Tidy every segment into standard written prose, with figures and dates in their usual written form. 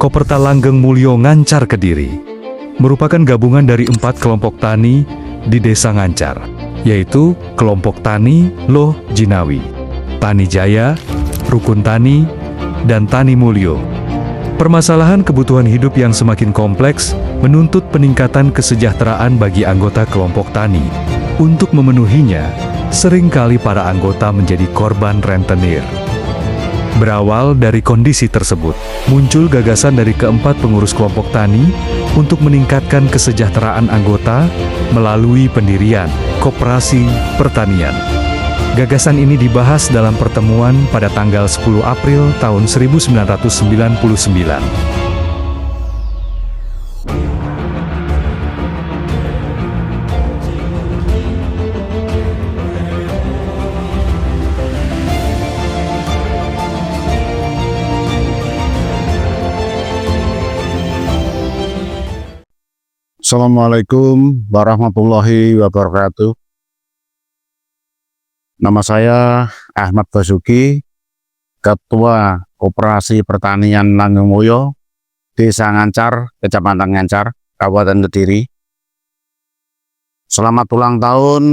Koperta Langgeng Mulyo Ngancar Kediri merupakan gabungan dari 4 kelompok tani di Desa Ngancar, yaitu Kelompok Tani Loh Jinawi, Tani Jaya, Rukun Tani, dan Tani Mulyo. Permasalahan kebutuhan hidup yang semakin kompleks menuntut peningkatan kesejahteraan bagi anggota kelompok tani. Untuk memenuhinya, seringkali para anggota menjadi korban rentenir. Berawal dari kondisi tersebut, muncul gagasan dari keempat pengurus kelompok tani untuk meningkatkan kesejahteraan anggota melalui pendirian Koperasi Pertanian. Gagasan ini dibahas dalam pertemuan pada tanggal 10 April tahun 1999. Assalamualaikum warahmatullahi wabarakatuh. Nama saya Ahmad Basuki, Ketua Koperasi Pertanian Langgeng Mulyo, Desa Ngancar, Kecamatan Ngancar, Kabupaten Kediri. Selamat ulang tahun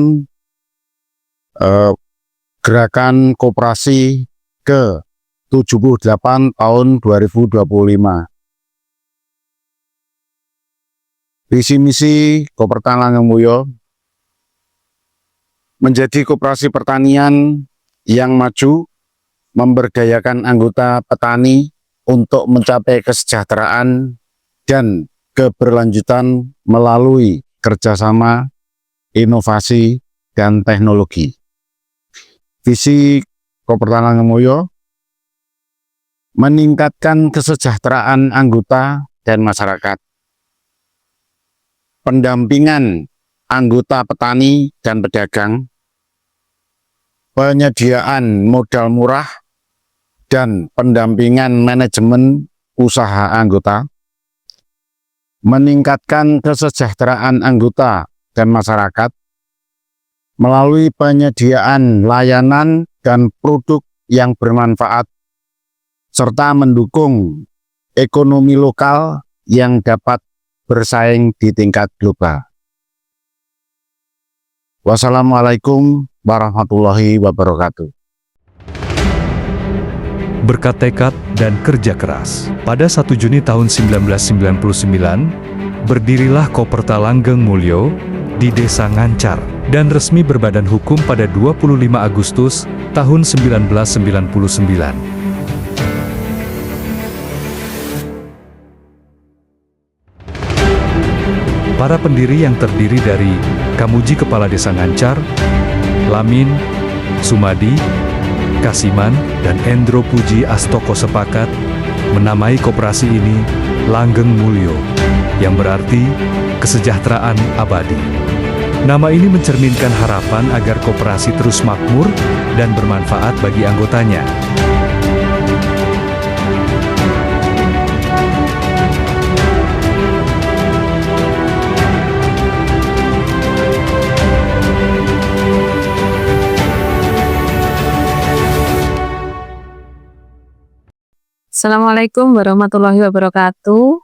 Gerakan Koperasi ke-78 tahun 2025. Visi misi Koperta Langgeng Mulyo menjadi koperasi pertanian yang maju, memberdayakan anggota petani untuk mencapai kesejahteraan dan keberlanjutan melalui kerjasama, inovasi, dan teknologi. Visi Koperta Langgeng Mulyo meningkatkan kesejahteraan anggota dan masyarakat, pendampingan anggota petani dan pedagang, penyediaan modal murah, dan pendampingan manajemen usaha anggota, meningkatkan kesejahteraan anggota dan masyarakat melalui penyediaan layanan dan produk yang bermanfaat, serta mendukung ekonomi lokal yang dapat bersaing di tingkat global. Wassalamualaikum warahmatullahi wabarakatuh. Berkat tekad dan kerja keras, pada 1 Juni tahun 1999, berdirilah Koperta Langgeng Mulyo di Desa Ngancar dan resmi berbadan hukum pada 25 Agustus tahun 1999. Para pendiri yang terdiri dari Kamuji Kepala Desa Ngancar, Lamin, Sumadi, Kasiman, dan Endro Puji Astoko sepakat menamai koperasi ini Langgeng Mulyo, yang berarti kesejahteraan abadi. Nama ini mencerminkan harapan agar koperasi terus makmur dan bermanfaat bagi anggotanya. Assalamualaikum warahmatullahi wabarakatuh.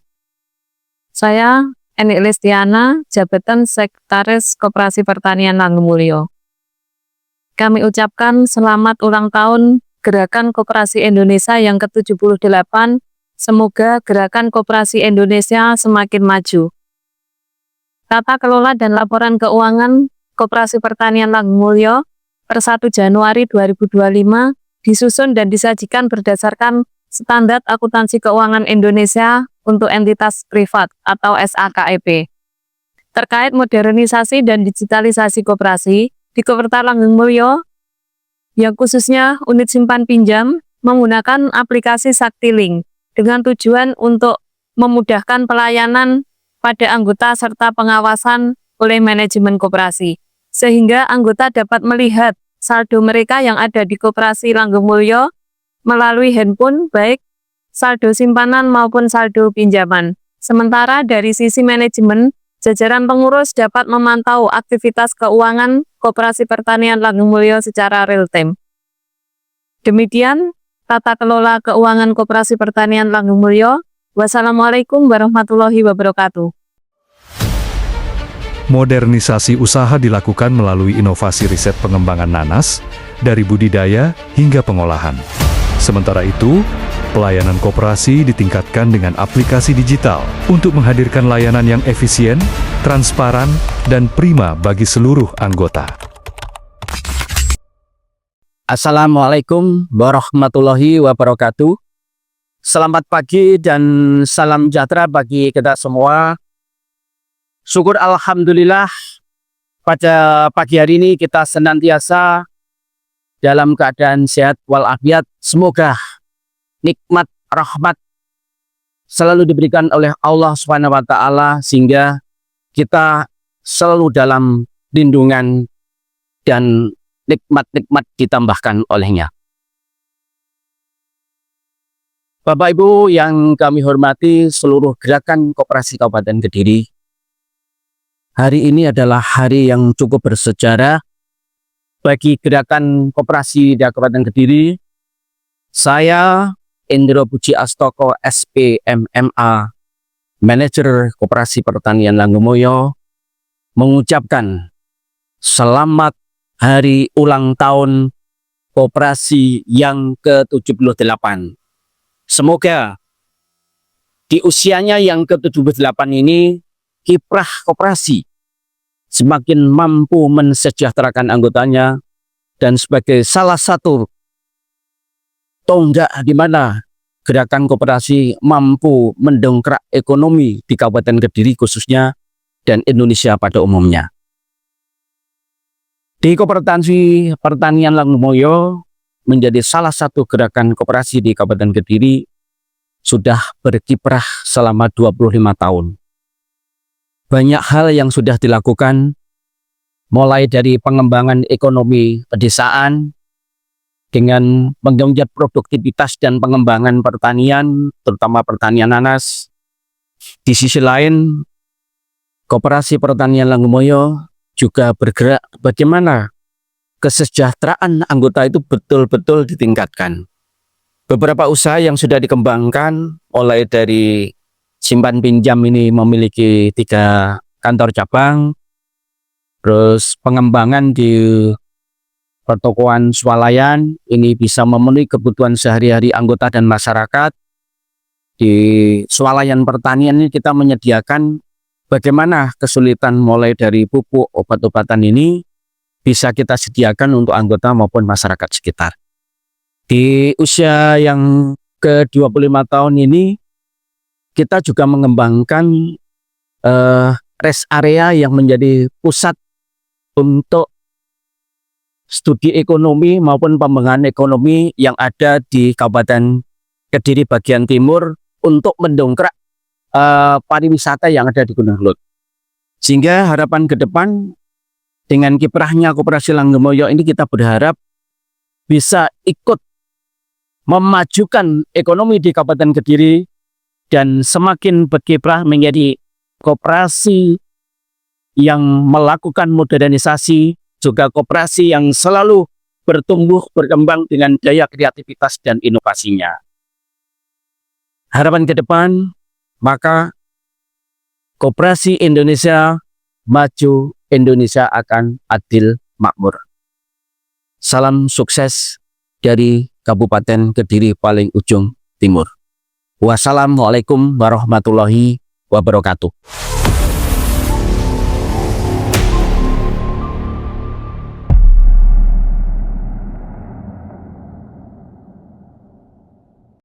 Saya Enik Listiana, jabatan Sekretaris Koperasi Pertanian Langgeng Mulyo. Kami ucapkan selamat ulang tahun Gerakan Koperasi Indonesia yang ke-78. Semoga Gerakan Koperasi Indonesia semakin maju. Tata kelola dan laporan keuangan Koperasi Pertanian Langgeng Mulyo per 1 Januari 2025 disusun dan disajikan berdasarkan Standar Akuntansi Keuangan Indonesia untuk entitas privat atau SAKEP. Terkait modernisasi dan digitalisasi koperasi, di Koperta Langgeng Mulyo, yang khususnya unit simpan pinjam, menggunakan aplikasi SaktiLink dengan tujuan untuk memudahkan pelayanan pada anggota serta pengawasan oleh manajemen koperasi, sehingga anggota dapat melihat saldo mereka yang ada di Koperasi Langgeng Mulyo melalui handphone, baik saldo simpanan maupun saldo pinjaman. Sementara dari sisi manajemen, jajaran pengurus dapat memantau aktivitas keuangan Koperasi Pertanian Langgeng Mulyo secara real-time. Demikian tata kelola keuangan Koperasi Pertanian Langgeng Mulyo Wassalamualaikum warahmatullahi wabarakatuh. Modernisasi usaha dilakukan melalui inovasi riset pengembangan nanas, dari budidaya hingga pengolahan. Sementara itu, pelayanan koperasi ditingkatkan dengan aplikasi digital untuk menghadirkan layanan yang efisien, transparan, dan prima bagi seluruh anggota. Assalamualaikum warahmatullahi wabarakatuh. Selamat pagi dan salam sejahtera bagi kita semua. Syukur alhamdulillah pada pagi hari ini kita senantiasa dalam keadaan sehat walafiat. Semoga nikmat rahmat selalu diberikan oleh Allah SWT sehingga kita selalu dalam lindungan dan nikmat-nikmat ditambahkan olehnya. Bapak Ibu yang kami hormati, seluruh gerakan koperasi Kabupaten Kediri, hari ini adalah hari yang cukup bersejarah bagi gerakan koperasi di Kabupaten Kediri. Saya, Indro Puji Astoko, SPMMA, Manajer Koperasi Pertanian Langgemoyo, mengucapkan selamat hari ulang tahun koperasi yang ke-78. Semoga di usianya yang ke-78 ini kiprah koperasi semakin mampu mensejahterakan anggotanya dan sebagai salah satu tonggak di mana gerakan koperasi mampu mendongkrak ekonomi di Kabupaten Kediri khususnya dan Indonesia pada umumnya. Di Koperasi Pertanian Langgemoyo menjadi salah satu gerakan koperasi di Kabupaten Kediri sudah berkiprah selama 25 tahun. Banyak hal yang sudah dilakukan, mulai dari pengembangan ekonomi pedesaan dengan menggenjot produktivitas dan pengembangan pertanian, terutama pertanian nanas. Di sisi lain, Koperasi Pertanian Langgemoyo juga bergerak bagaimana kesejahteraan anggota itu betul-betul ditingkatkan. Beberapa usaha yang sudah dikembangkan, mulai dari simpan pinjam ini memiliki 3 kantor cabang, terus pengembangan di pertokoan swalayan ini bisa memenuhi kebutuhan sehari-hari anggota dan masyarakat. Di swalayan pertanian ini kita menyediakan bagaimana kesulitan mulai dari pupuk, obat-obatan ini bisa kita sediakan untuk anggota maupun masyarakat sekitar. Di usia yang ke-25 tahun ini, kita juga mengembangkan rest area yang menjadi pusat untuk studi ekonomi maupun pengembangan ekonomi yang ada di Kabupaten Kediri bagian timur untuk mendongkrak pariwisata yang ada di Gunung Lut. Sehingga harapan ke depan dengan kiprahnya Koperasi Langgemoyo ini kita berharap bisa ikut memajukan ekonomi di Kabupaten Kediri dan semakin berkiprah menjadi koperasi yang melakukan modernisasi, juga koperasi yang selalu bertumbuh berkembang dengan daya kreativitas dan inovasinya. Harapan ke depan, maka Koperasi Indonesia maju, Indonesia akan adil makmur. Salam sukses dari Kabupaten Kediri paling ujung timur. Wassalamualaikum warahmatullahi wabarakatuh.